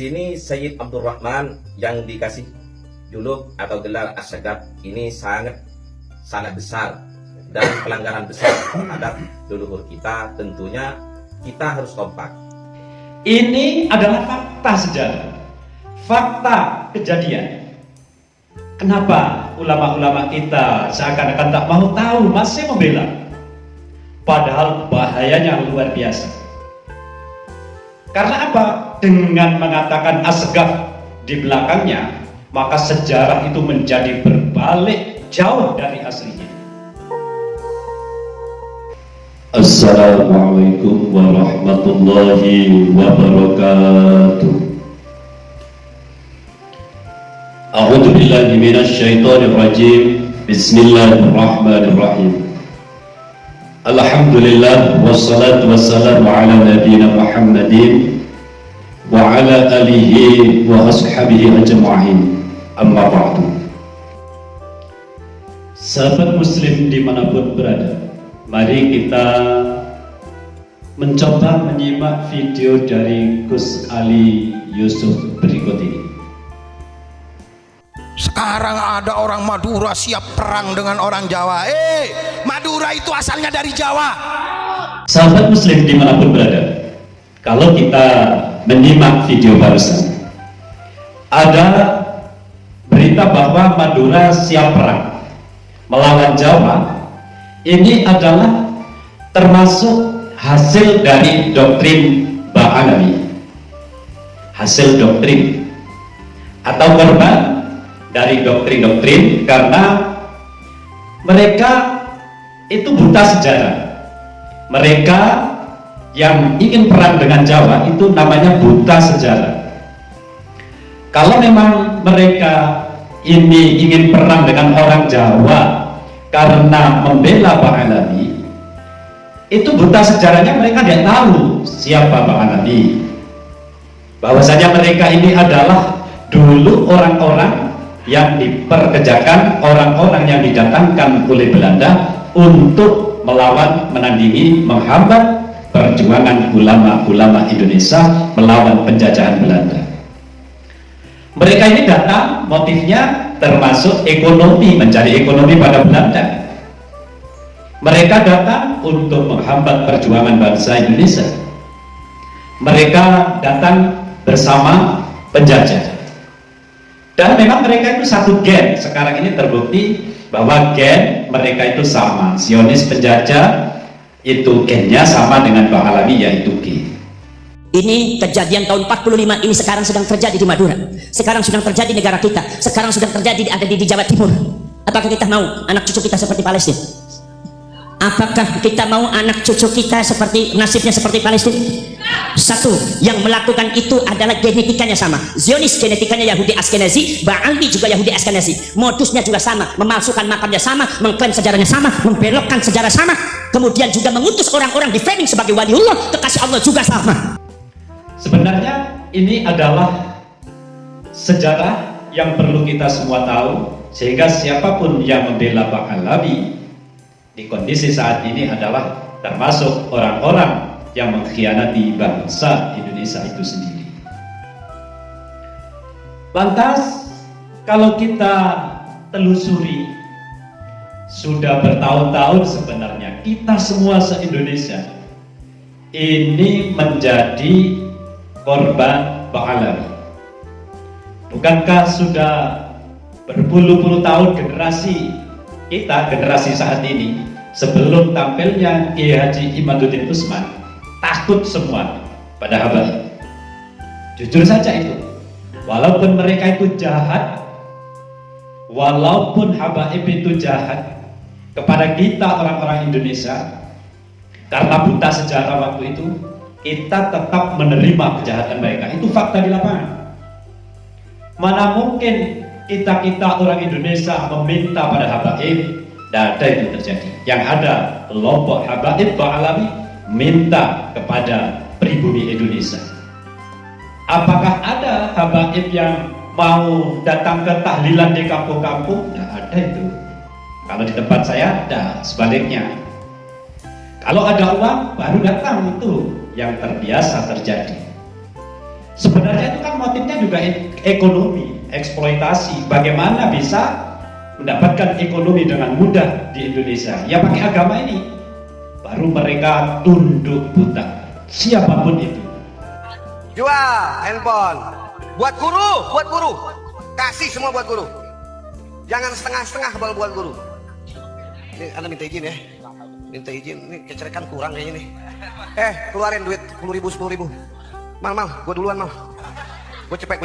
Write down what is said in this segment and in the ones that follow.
sini Sayyid Abdurrahman yang dikasih juluk atau gelar Asy-Syagab ini sangat besar dan pelanggaran besar terhadap leluhur kita. Tentunya kita harus kompak. Ini adalah fakta sejarah, fakta kejadian. Kenapa ulama-ulama kita seakan-akan tak mau tahu, masih membela? Padahal bahayanya luar biasa. Karena apa? Dengan mengatakan Asy-Syagab di belakangnya, maka sejarah itu menjadi berbalik jauh dari aslinya. Assalamualaikum warahmatullahi wabarakatuh. A'udzu billahi minasy syaithanir rajim. Bismillahirrahmanirrahim. Alhamdulillah wassalatu wassalamu ala nabiyyina Muhammadin wa ala alihi wa ashabihi ajma'in. Amma ba'du. Sahabat muslim dimanapun berada, mari kita mencoba menyimak video dari Gus Ali Yusuf berikut ini. Sekarang ada orang Madura siap perang dengan orang Jawa. Madura itu asalnya dari Jawa. Sahabat muslim dimanapun berada, kalau kita menyimak video barusan, ada berita bahwa Madura siap perang melawan Jawa. Ini adalah termasuk hasil dari doktrin Ba'alawi, hasil doktrin atau korban dari doktrin-doktrin, karena mereka itu buta sejarah. Mereka yang ingin perang dengan Jawa itu namanya buta sejarah. Kalau memang mereka ini ingin perang dengan orang Jawa karena membela Ba'alawi, itu buta sejarahnya. Mereka tidak tahu siapa Ba'alawi, bahwasanya mereka ini adalah dulu orang-orang yang diperkejakan, orang-orang yang didatangkan oleh Belanda untuk melawan, menandingi, menghambat perjuangan ulama-ulama Indonesia melawan penjajahan Belanda. Mereka ini datang, motifnya termasuk ekonomi, mencari ekonomi pada Belanda. Mereka datang untuk menghambat perjuangan bangsa Indonesia. Mereka datang bersama penjajah. Dan memang mereka itu satu gen. Sekarang ini terbukti bahwa gen mereka itu sama. Zionis penjajah itu gennya sama dengan Ba'alawi, yaitu G. Ini kejadian tahun 45 ini sekarang sedang terjadi di Madura. Sekarang sedang terjadi di negara kita. Sekarang sedang terjadi ada di Jawa Timur. Apakah kita mau anak cucu kita seperti Palestina? Apakah kita mau anak cucu kita seperti nasibnya seperti Palestina? Satu, yang melakukan itu adalah genetikanya sama. Zionis genetikanya Yahudi Askenazi, Ba'alawi juga Yahudi Askenazi. Modusnya juga sama, memalsukan makamnya sama, mengklaim sejarahnya sama, membelokkan sejarah sama, kemudian juga mengutus orang-orang di framing sebagai waliullah, kekasih Allah juga sama. Sebenarnya ini adalah sejarah yang perlu kita semua tahu, sehingga siapapun yang membela Ba'alawi di kondisi saat ini adalah termasuk orang-orang yang mengkhianati bangsa Indonesia itu sendiri. Lantas kalau kita telusuri, sudah bertahun-tahun sebenarnya kita semua se-Indonesia ini menjadi korban Ba'alawi. Bukankah sudah berpuluh-puluh tahun generasi kita, generasi saat ini, sebelum tampilnya Kiai Haji Imaduddin Usman, takut semua pada Habaib. Jujur saja itu, walaupun mereka itu jahat, walaupun Habaib itu jahat kepada kita orang-orang Indonesia, karena buta sejarah waktu itu, kita tetap menerima kejahatan mereka. Itu fakta di lapangan. Mana mungkin kita orang Indonesia meminta pada Habaib? Tidak ada itu terjadi. Yang ada kelompok Habaib Ba'alawi minta kepada pribumi Indonesia. Apakah ada Habaib yang mau datang ke tahlilan di kampung-kampung? Tidak ada itu. Kalau di tempat saya ada, sebaliknya. Kalau ada uang baru datang, itu yang terbiasa terjadi. Sebenarnya itu kan motifnya juga ekonomi, eksploitasi. Bagaimana bisa mendapatkan ekonomi dengan mudah di Indonesia? Ya pakai agama ini. Baru mereka tunduk buta, siapapun itu. Jual handphone buat guru, kasih semua buat guru, jangan setengah-setengah buat guru. Ini Anda minta izin ya, minta izin, ini kecerekan kurang kayaknya nih. Keluarin duit 10.000. Mal, gue duluan mal, gue cepet,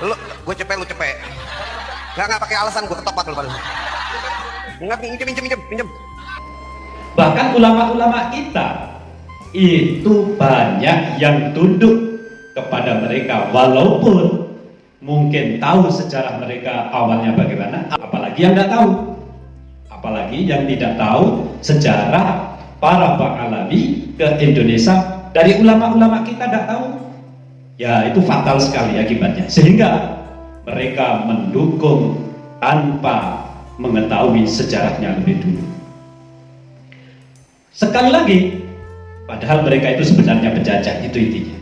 lu cepet, nggak pakai alasan, gue ketopak lu pada. Nggak, pinjem. Bahkan ulama-ulama kita itu banyak yang tunduk kepada mereka, walaupun mungkin tahu sejarah mereka awalnya bagaimana, apalagi yang tidak tahu, apalagi yang tidak tahu sejarah para Pahlawi ke Indonesia dari ulama-ulama kita tidak tahu. Ya itu fatal sekali akibatnya, sehingga mereka mendukung tanpa mengetahui sejarahnya lebih dulu. Sekali lagi, padahal mereka itu sebenarnya penjajah, itu intinya.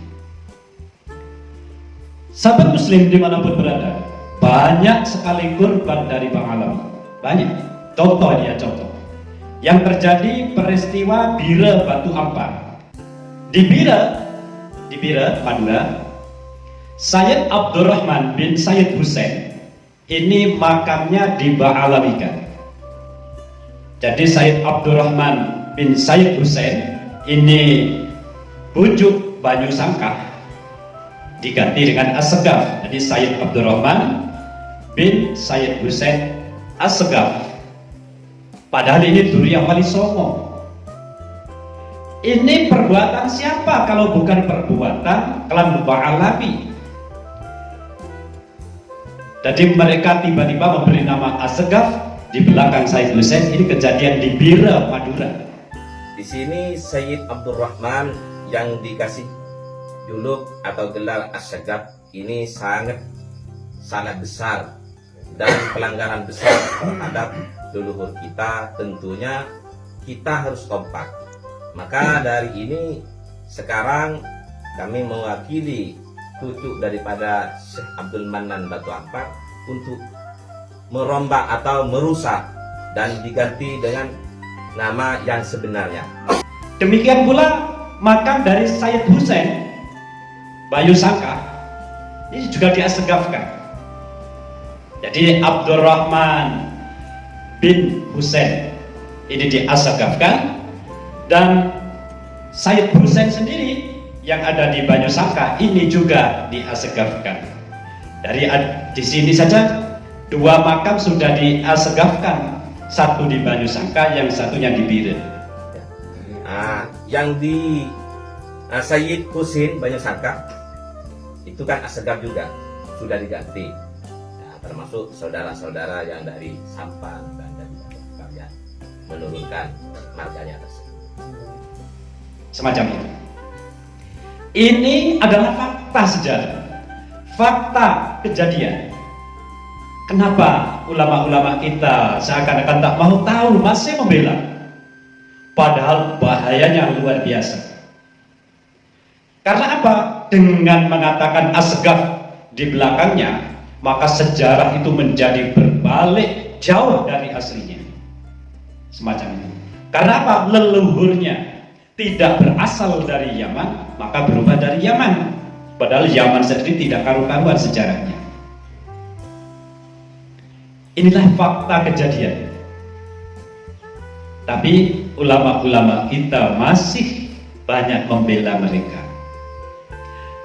Sahabat muslim dimanapun berada, banyak sekali korban dari Pahlawi, banyak. Contoh yang terjadi peristiwa Bira Batu Ampar. Di Bira, Madura, Sayyid Abdurrahman bin Sayyid Hussein ini makamnya diba'alawikan. Jadi Sayyid Abdurrahman bin Sayyid Hussein ini bujuk Banyu Sangkah diganti dengan Assegaf. Jadi Sayyid Abdurrahman bin Sayyid Hussein Assegaf. Padahal ini Duriyah Wali Songo. Ini perbuatan siapa kalau bukan perbuatan klan Pahlawi? Jadi mereka tiba-tiba memberi nama Assegaf di belakang Sayyid Hussein. Ini kejadian di Bira, Madura. Di sini Sayyid Abdurrahman yang dikasih juluk atau gelar Assegaf ini sangat besar dan pelanggaran besar terhadap leluhur kita. Tentunya kita harus kompak. Maka dari ini sekarang kami mewakili cucu daripada Syekh Abdul Manan Batu Ampar untuk merombak atau merusak dan diganti dengan nama yang sebenarnya. Demikian pula makam dari Sayyid Hussein Banyu Sangkah ini juga diasegafkan. Jadi Abdurrahman bin Hussein ini diasegafkan, dan Sayyid Hussein sendiri yang ada di Banyu Sangkah ini juga diasegafkan. Dari di sini saja dua makam sudah diasegafkan, satu di Banyu Sangkah, yang satunya di Bira. Yang di Sayyid Husin Banyu Sangkah itu kan Assegaf juga sudah diganti. Termasuk saudara-saudara yang dari Sampang dan dari kalian menurunkan marganya tersebut. Semacam itu. Ini adalah fakta sejarah, fakta kejadian. Kenapa ulama-ulama kita seakan-akan tak mau tahu, masih membela? Padahal bahayanya luar biasa. Karena apa? Dengan mengatakan Assegaf di belakangnya, maka sejarah itu menjadi berbalik jauh dari aslinya. Semacam itu. Karena apa? Leluhurnya tidak berasal dari Yaman, maka berubah dari Yaman. Padahal Yaman sendiri tidak karu-karuan sejarahnya. Inilah fakta kejadian. Tapi ulama-ulama kita masih banyak membela mereka.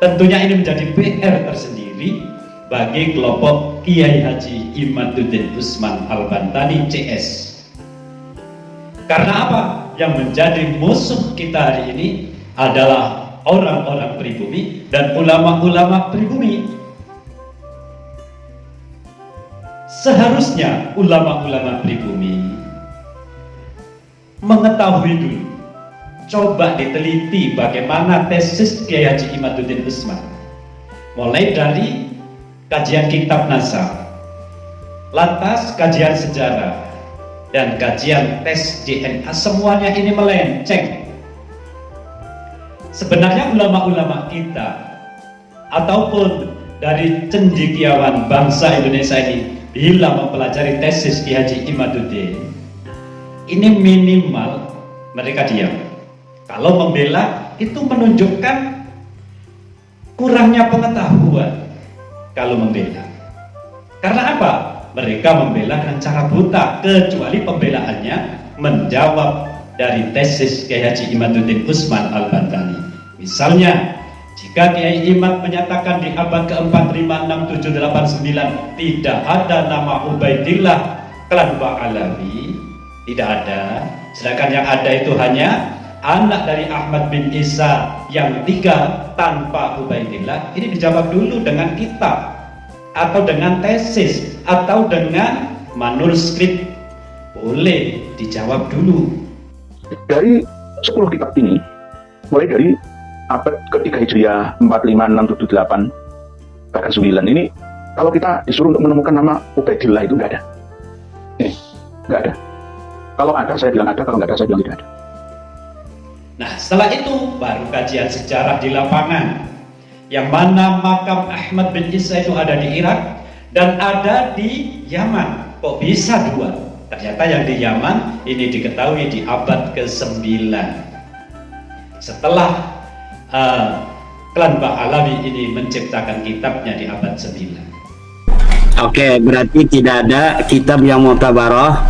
Tentunya ini menjadi PR tersendiri bagi kelompok Kiai Haji Imaduddin Usman Al-Bantani CS. Karena apa? Yang menjadi musuh kita hari ini adalah orang-orang pribumi dan ulama-ulama pribumi. Seharusnya ulama-ulama pribumi mengetahui dulu, coba diteliti bagaimana tesis Kiai Haji Imaduddin Usman, mulai dari kajian kitab nasab, lantas kajian sejarah, dan kajian tes DNA, semuanya ini melenceng. Sebenarnya ulama-ulama kita ataupun dari cendekiawan bangsa Indonesia ini bila mempelajari tesis Ki Haji Imaduddin, ini minimal mereka diam. Kalau membela itu menunjukkan kurangnya pengetahuan kalau membela. Karena apa? Mereka membela dengan cara buta, kecuali pembelaannya menjawab dari tesis Kiai Haji Imaduddin Usman Al-Bantani. Misalnya, jika Kiai Imad menyatakan di abad ke-4, 5, 6, 7, 8, 9 tidak ada nama Ubaidillah klan Ba'alawi, tidak ada. Sedangkan yang ada itu hanya anak dari Ahmad bin Isa yang 3 tanpa Ubaidillah. Ini dijawab dulu dengan kitab atau dengan tesis atau dengan manuskrip, boleh dijawab dulu. Dari 10 kitab ini, mulai dari abad ke-3 Hijriah, 4, 5, 6, 7, 8 bahkan 9 ini, kalau kita disuruh untuk menemukan nama Ubaidillah itu nggak ada. Nggak ada. Kalau ada saya bilang ada, kalau nggak ada saya bilang tidak ada. Nah, setelah itu baru kajian sejarah di lapangan, yang mana makam Ahmad bin Isa itu ada di Irak dan ada di Yaman. Kok bisa 2? Ternyata yang di Yaman ini diketahui di abad ke-9 setelah klan Ba'alawi ini menciptakan kitabnya di abad 9. Oke, berarti tidak ada kitab yang mutabarah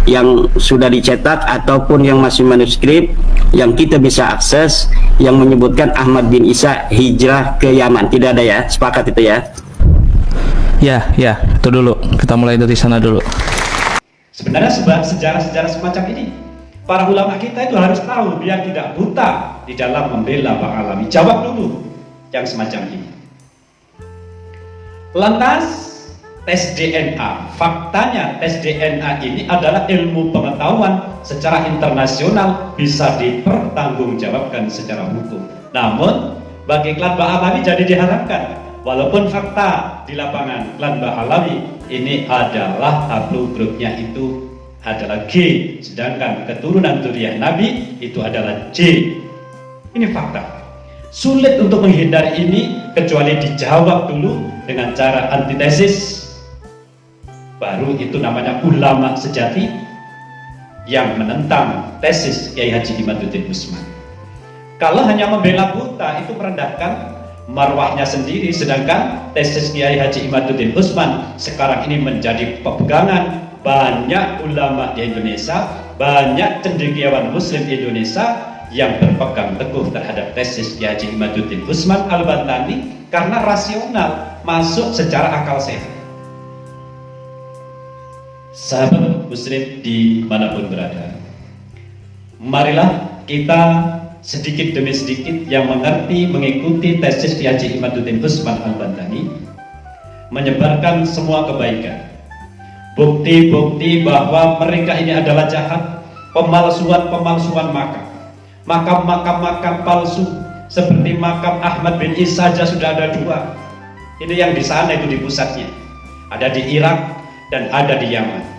yang sudah dicetak ataupun yang masih manuskrip yang kita bisa akses yang menyebutkan Ahmad bin Isa hijrah ke Yaman. Tidak ada ya? Sepakat itu ya? Ya, itu dulu. Kita mulai dari sana dulu. Sebenarnya sejarah-sejarah semacam ini para ulama kita itu harus tahu biar tidak buta di dalam membela Ba'alawi. Jawab dulu yang semacam ini. Lantas tes DNA, faktanya tes DNA ini adalah ilmu pengetahuan secara internasional, bisa dipertanggungjawabkan secara hukum. Namun bagi klan Ba'alawi jadi diharapkan, walaupun fakta di lapangan klan Ba'alawi ini adalah haplogrupnya itu adalah G, sedangkan keturunan dzurriyyah Nabi itu adalah J. Ini fakta. Sulit untuk menghindari ini kecuali dijawab dulu dengan cara antitesis. Baru itu namanya ulama sejati yang menentang tesis Kiai Haji Imaduddin Usman. Kalau hanya membela buta itu merendahkan marwahnya sendiri, sedangkan tesis Kiai Haji Imaduddin Usman sekarang ini menjadi pegangan banyak ulama di Indonesia, banyak cendekiawan muslim Indonesia yang berpegang teguh terhadap tesis Kiai Haji Imaduddin Usman Al-Bantani karena rasional, masuk secara akal sehat. Sahabat muslim dimanapun berada, marilah kita sedikit demi sedikit yang mengerti, mengikuti tesis Kiai Haji Imaduddin Usman Al-Bantani, menyebarkan semua kebaikan, bukti-bukti bahwa mereka ini adalah jahat, pemalsuan makam palsu seperti makam Ahmad bin Isa saja sudah ada 2. Ini yang di sana itu di pusatnya, ada di Irak dan ada di Yaman.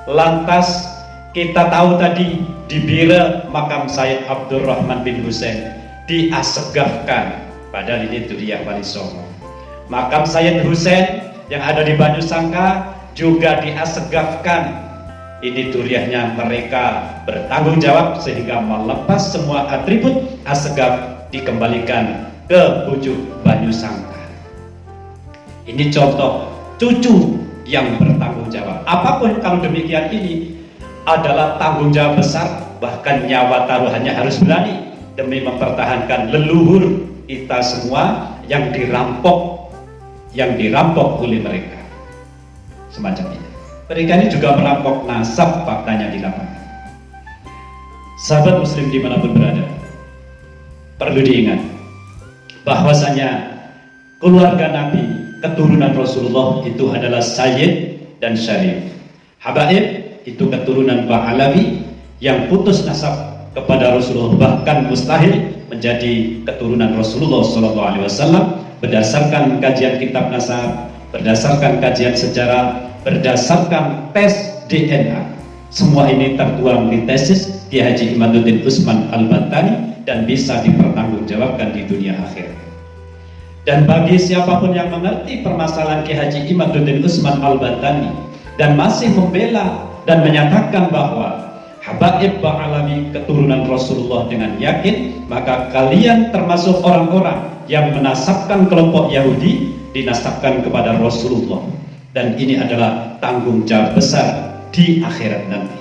Lantas kita tahu tadi di Bira makam Sayyid Abdurrahman bin Husain diasegafkan, padahal ini dzurriyyah Wali Songo. Makam Sayyid Husain yang ada di Banyusangka juga diasegafkan. Ini dzurriyyahnya mereka bertanggung jawab sehingga melepas semua atribut asegaf dikembalikan ke pucuk Banyusangka. Ini contoh cucu yang bertanggung jawab. Apapun kalau demikian ini adalah tanggung jawab besar, bahkan nyawa taruhannya harus berani demi mempertahankan leluhur kita semua yang dirampok oleh mereka. Semacam ini. Mereka ini juga merampok nasab faktanya di lapangan. Sahabat muslim dimanapun berada, perlu diingat bahwasanya keluarga Nabi, keturunan Rasulullah itu adalah Sayyid dan Syarif. Habaib itu keturunan Ba'alawi yang putus nasab kepada Rasulullah, bahkan mustahil menjadi keturunan Rasulullah SAW berdasarkan kajian kitab nasab, berdasarkan kajian sejarah, berdasarkan tes DNA. Semua ini tertuang di tesis Kiai Haji Imaduddin Usman Al-Bantani dan bisa dipertanggungjawabkan di dunia akhir. Dan bagi siapapun yang mengerti permasalahan Ki Haji Imaduddin Usman Al-Bantani dan masih membela dan menyatakan bahwa Habaib Ba'alawi keturunan Rasulullah dengan yakin, maka kalian termasuk orang-orang yang menasabkan kelompok Yahudi, dinasabkan kepada Rasulullah. Dan ini adalah tanggung jawab besar di akhirat nanti.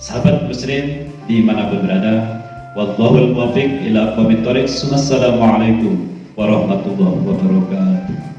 Sahabat muslim dimanapun berada, wallahul muwaffiq ila aqwamit thoriq. Wassalamualaikum warahmatullahi wabarakatuh.